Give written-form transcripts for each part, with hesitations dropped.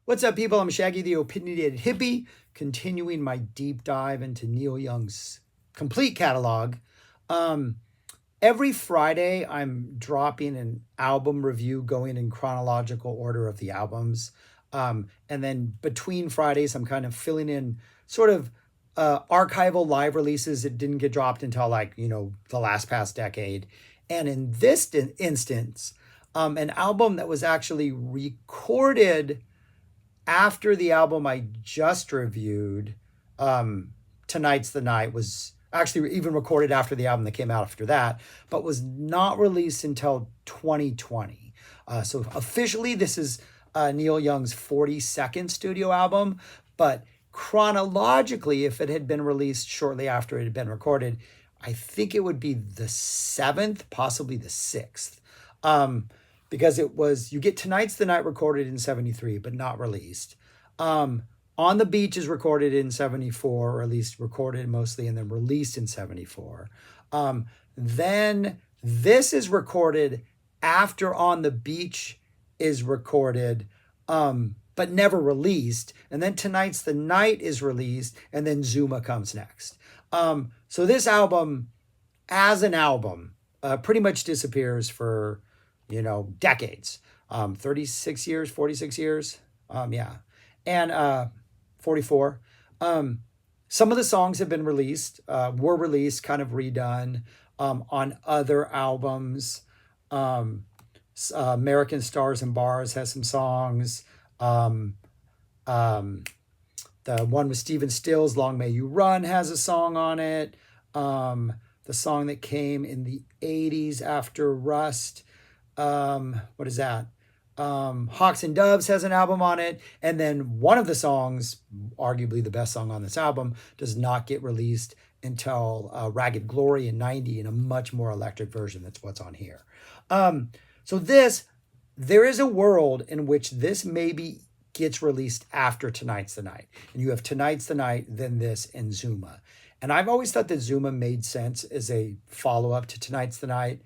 What's up, people? I'm Shaggy, the Opinionated Hippie, continuing my deep dive into Neil Young's complete catalog. Um, every Friday, I'm dropping an album review going in chronological order of the albums. And then between Fridays, I'm kind of filling in sort of archival live releases that didn't get dropped until the last past decade. And in this instance, an album that was actually recorded after the album I just reviewed, Tonight's the Night, was actually even recorded after the album that came out after that, but was not released until 2020. So officially, this is Neil Young's 42nd studio album, but chronologically, if it had been released shortly after it had been recorded, I think it would be the 7th, possibly the 6th. Because it was, you get Tonight's the Night recorded in 73, but not released. On the Beach is recorded in 74, or at least recorded mostly, and then released in 74. Then this is recorded after On the Beach is recorded, but never released. And then Tonight's the Night is released, and then Zuma comes next. So this album, as an album, pretty much disappears for decades, 36 years, 46 years. Yeah. And 44. Some of the songs have been released, were released, kind of redone on other albums. American Stars and Bars has some songs. The one with Stephen Stills, Long May You Run, has a song on it. The song that came in the 80s after Rust, what is that? Hawks and Doves has an album on it. And then one of the songs, arguably the best song on this album, does not get released until Ragged Glory in 90 in a much more electric version. That's what's on here. So there is a world in which this maybe gets released after Tonight's the Night. And you have Tonight's the Night, then this, and Zuma. And I've always thought that Zuma made sense as a follow-up to Tonight's the Night.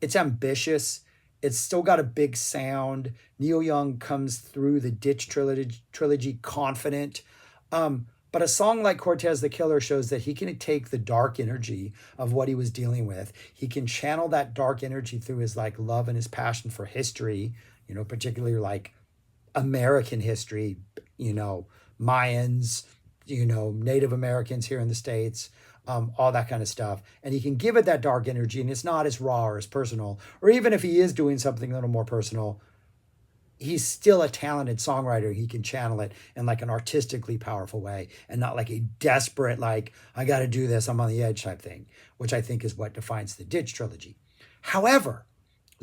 It's ambitious. It's still got a big sound. Neil Young comes through the Ditch trilogy confident. But a song like Cortez the Killer shows that he can take the dark energy of what he was dealing with. He can channel that dark energy through his love and his passion for history, particularly American history, Mayans, Native Americans here in the States. All that kind of stuff. And he can give it that dark energy, and it's not as raw or as personal. Or even if he is doing something a little more personal, he's still a talented songwriter. He can channel it in an artistically powerful way, and not a desperate, I got to do this, I'm on the edge type thing, which I think is what defines the Ditch trilogy. However,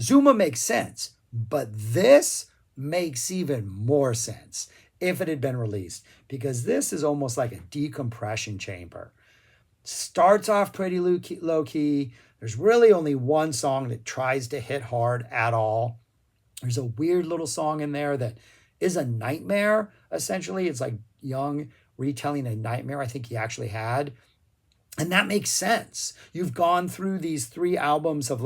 Zuma makes sense, but this makes even more sense if it had been released, because this is almost like a decompression chamber. Starts off pretty low key. There's really only one song that tries to hit hard at all. There's a weird little song in there that is a nightmare, essentially. It's Young retelling a nightmare I think he actually had. And that makes sense. You've gone through these 3 albums of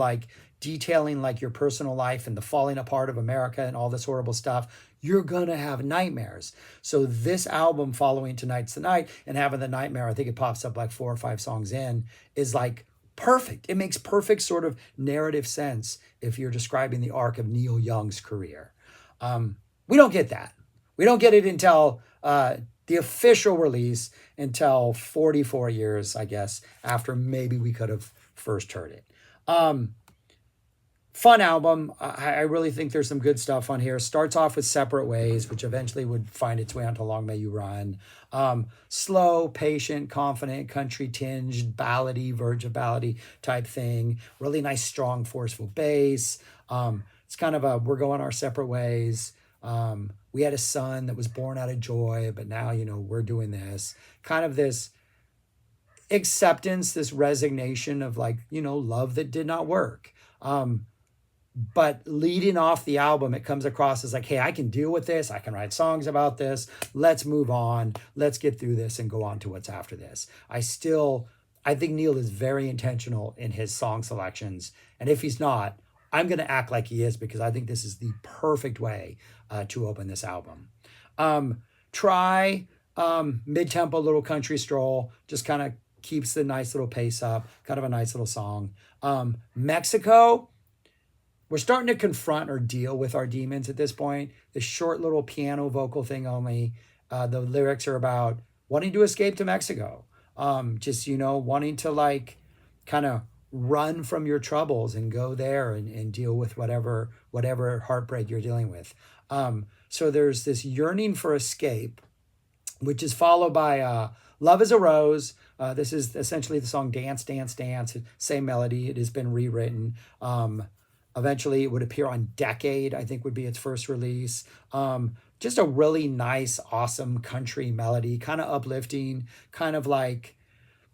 detailing your personal life and the falling apart of America and all this horrible stuff. You're going to have nightmares. So this album following Tonight's the Night and having the nightmare, I think it pops up 4 or 5 songs in, is perfect. It makes perfect sort of narrative sense if you're describing the arc of Neil Young's career. We don't get that. We don't get it until the official release, until 44 years, I guess, after maybe we could have first heard it. Fun album. I really think there's some good stuff on here. Starts off with Separate Ways, which eventually would find its way onto Long May You Run. Slow, patient, confident, country tinged, ballady, verge of ballady type thing. Really nice, strong, forceful bass. It's kind of a, we're going our separate ways. We had a son that was born out of joy, but now, we're doing this. Kind of this acceptance, this resignation of love that did not work. But leading off the album, it comes across as hey, I can deal with this. I can write songs about this. Let's move on. Let's get through this and go on to what's after this. I think Neil is very intentional in his song selections. And if he's not, I'm going to act like he is, because I think this is the perfect way to open this album. Try mid-tempo little country stroll, just kind of keeps the nice little pace up, kind of a nice little song. Mexico, we're starting to confront or deal with our demons at this point. The short little piano vocal thing only. The lyrics are about wanting to escape to Mexico. Just, wanting to like kind of run from your troubles and go there and deal with whatever heartbreak you're dealing with. So there's this yearning for escape, which is followed by Love is a Rose. This is essentially the song Dance, Dance, Dance. Same melody. It has been rewritten. Eventually, it would appear on Decade, I think would be its first release. Just a really nice, awesome country melody, kind of uplifting, kind of like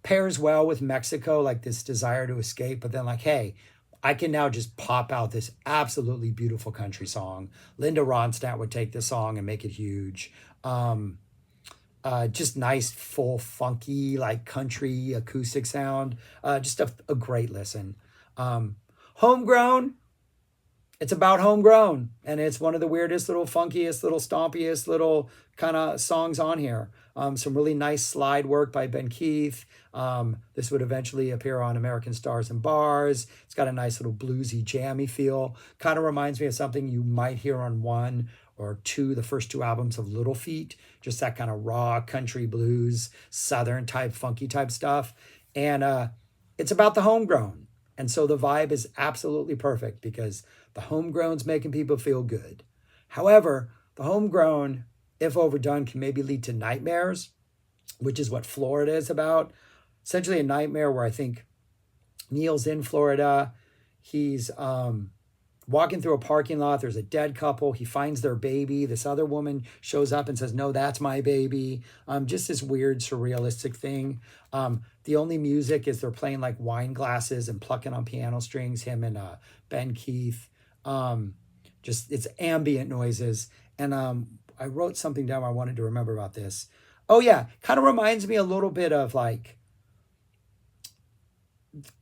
pairs well with Mexico, like this desire to escape, but then like, hey, I can now just pop out this absolutely beautiful country song. Linda Ronstadt would take this song and make it huge. Just nice, full, funky, like country acoustic sound. Just a great listen. Homegrown, it's about homegrown, and it's one of the weirdest, little funkiest, little stompiest, little kind of songs on here. Some really nice slide work by Ben Keith. This would eventually appear on American Stars and Bars. It's got a nice little bluesy, jammy feel. Kind of reminds me of something you might hear on one or two, the first two albums of Little Feat. Just that kind of raw country blues, southern type, funky type stuff. And it's about the homegrown. And so the vibe is absolutely perfect because the homegrown's making people feel good. However, the homegrown, if overdone, can maybe lead to nightmares, which is what Florida is about. Essentially a nightmare where I think Neil's in Florida. He's walking through a parking lot. There's a dead couple. He finds their baby. This other woman shows up and says, no, that's my baby. Just this weird, surrealistic thing. The only music is they're playing like wine glasses and plucking on piano strings, him and Ben Keith. Just it's ambient noises. And I wrote something down I wanted to remember about this. Oh yeah, kind of reminds me a little bit of like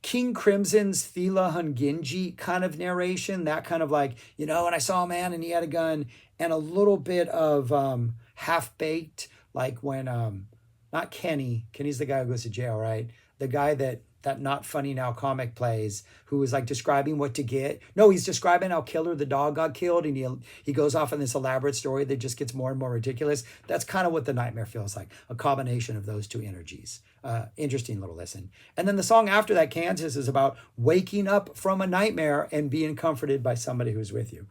King Crimson's Thila Hunginji kind of narration, that kind of like, when I saw a man and he had a gun, and a little bit of Half-Baked, like when, not Kenny's the guy who goes to jail, right? The guy that Not Funny Now comic plays, who is like describing what to get. No, he's describing how Killer the dog got killed, and he goes off on this elaborate story that just gets more and more ridiculous. That's kind of what the nightmare feels like, a combination of those two energies. Interesting little listen. And then the song after that, Kansas, is about waking up from a nightmare and being comforted by somebody who's with you,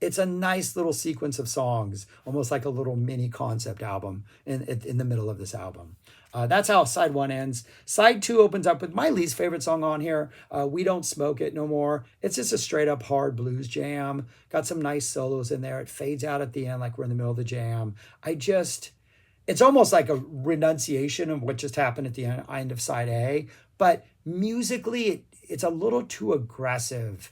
it's a nice little sequence of songs, almost like a little mini concept album in the middle of this album. That's how side one ends. Side two opens up with my least favorite song on here, We Don't Smoke It No More. It's just a straight up hard blues jam. Got some nice solos in there. It fades out at the end like we're in the middle of the jam. It's almost like a renunciation of what just happened at the end of side A, but musically it's a little too aggressive.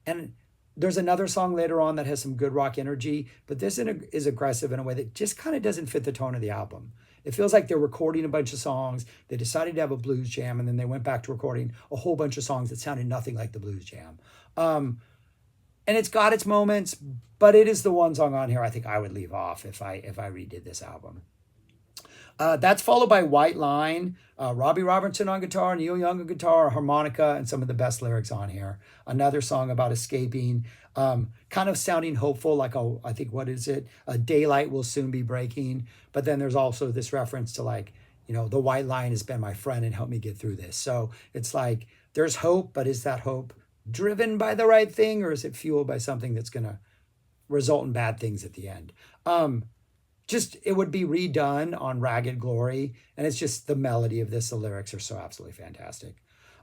And there's another song later on that has some good rock energy, but this is aggressive in a way that just kind of doesn't fit the tone of the album. It feels like they're recording a bunch of songs. They decided to have a blues jam, and then they went back to recording a whole bunch of songs that sounded nothing like the blues jam. And it's got its moments, but it is the one song on here I think I would leave off if I redid this album. That's followed by White Line, Robbie Robertson on guitar, Neil Young on guitar, harmonica, and some of the best lyrics on here. Another song about escaping, kind of sounding hopeful, like, I think, what is it? Daylight will soon be breaking. But then there's also this reference to like, the white line has been my friend and helped me get through this. So it's like, there's hope, but is that hope driven by the right thing, or is it fueled by something that's going to result in bad things at the end? It would be redone on Ragged Glory, and it's just the melody of this, the lyrics are so absolutely fantastic.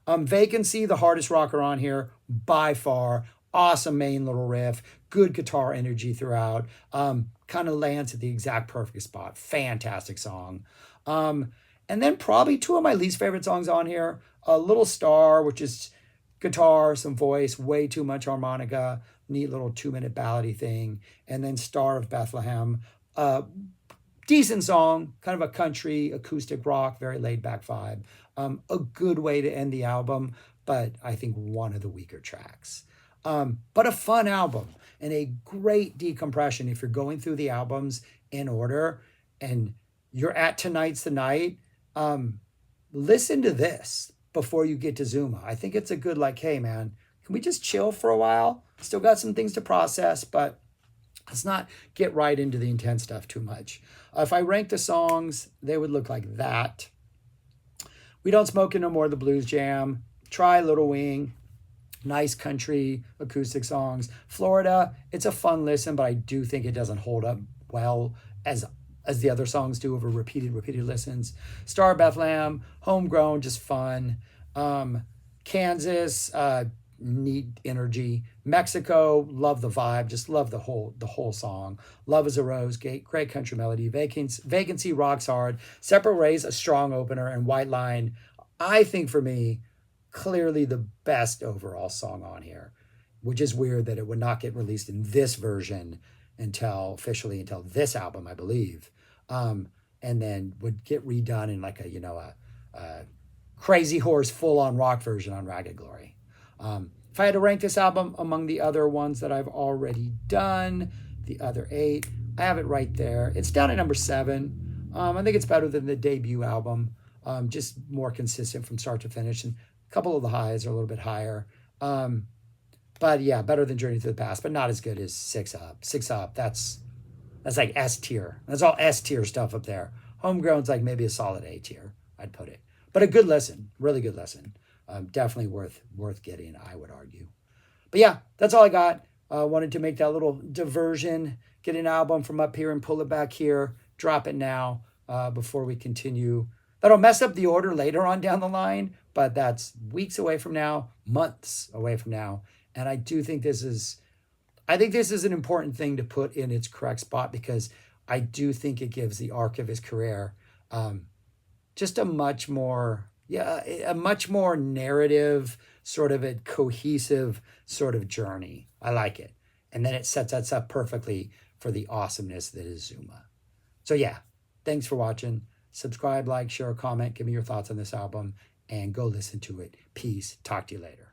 Vacancy, the hardest rocker on here, by far. Awesome main little riff, good guitar energy throughout, kind of lands at the exact perfect spot. Fantastic song. And then probably two of my least favorite songs on here, Little Star, which is guitar, some voice, way too much harmonica, neat little 2-minute ballady thing, and then Star of Bethlehem. Decent song, kind of a country, acoustic rock, very laid back vibe. A good way to end the album, but I think one of the weaker tracks. But a fun album and a great decompression if you're going through the albums in order and you're at Tonight's the Night. Listen to this before you get to Zuma. I think it's a good, like, hey man, can we just chill for a while? Still got some things to process, but let's not get right into the intense stuff too much. If I rank the songs, they would look like that. We Don't Smoke It No More, the Blues Jam. Try Little Wing. Nice country acoustic songs. Florida, it's a fun listen, but I do think it doesn't hold up well as the other songs do over repeated listens. Star of Bethlehem, Homegrown, just fun. Kansas, neat energy. Mexico, love the vibe, just love the whole song. Love is a Rose, great country melody. Vacancy rocks hard. Separate Ways, a strong opener, and White Line, I think for me, clearly the best overall song on here, which is weird that it would not get released in this version until this album, I believe, and then would get redone in like a Crazy Horse full-on rock version on Ragged Glory. If I had to rank this album among the other ones that I've already done, the other 8, I have it right there. It's down at number 7. I think it's better than the debut album, just more consistent from start to finish, and a couple of the highs are a little bit higher. But yeah, better than Journey Through the Past, but not as good as Six Up. Six Up, that's like S tier. That's all S tier stuff up there. Homegrown's like maybe a solid A tier, I'd put it. But a good listen, really good listen. Definitely worth getting, I would argue. But yeah, that's all I got. Wanted to make that little diversion, get an album from up here and pull it back here, drop it now before we continue. That'll mess up the order later on down the line, but that's weeks away from now, months away from now. And I do think this is an important thing to put in its correct spot, because I do think it gives the arc of his career just a much more narrative, sort of a cohesive sort of journey. I like it. And then it sets us up perfectly for the awesomeness that is Zuma. So yeah, thanks for watching. Subscribe, like, share, comment, give me your thoughts on this album, and go listen to it. Peace. Talk to you later.